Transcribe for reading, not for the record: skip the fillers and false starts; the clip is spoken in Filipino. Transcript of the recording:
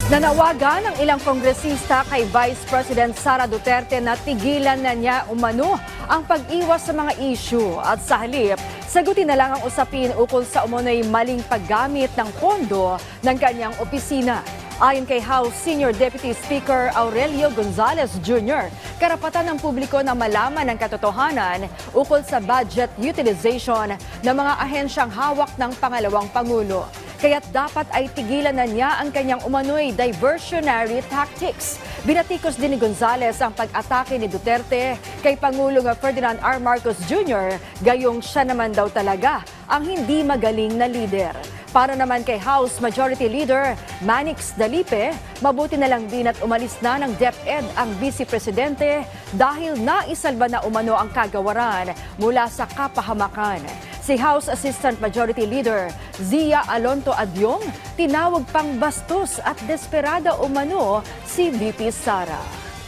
Nanawagan ng ilang kongresista kay Vice President Sara Duterte na tigilan na niya umano ang pag-iwas sa mga issue at sa halip, sagutin na lang ang usapin ukol sa umano'y maling paggamit ng pondo ng kanyang opisina. Ayon kay House Senior Deputy Speaker Aurelio Gonzales Jr., karapatan ng publiko na malaman ang katotohanan ukol sa budget utilization ng mga ahensyang hawak ng pangalawang Pangulo. Kaya't dapat ay tigilan na niya ang kanyang umano'y diversionary tactics. Binatikos din ni Gonzales ang pag-atake ni Duterte kay Pangulong Ferdinand R. Marcos Jr. gayong siya naman daw talaga ang hindi magaling na lider. Para naman kay House Majority Leader Manix Dalipe, mabuti na lang din at umalis na ng DepEd ang Vice Presidente dahil naisalba na umano ang kagawaran mula sa kapahamakan. Si House Assistant Majority Leader Zia Alonto Adyong tinawag pang bastos at desperada umano si VP Sara.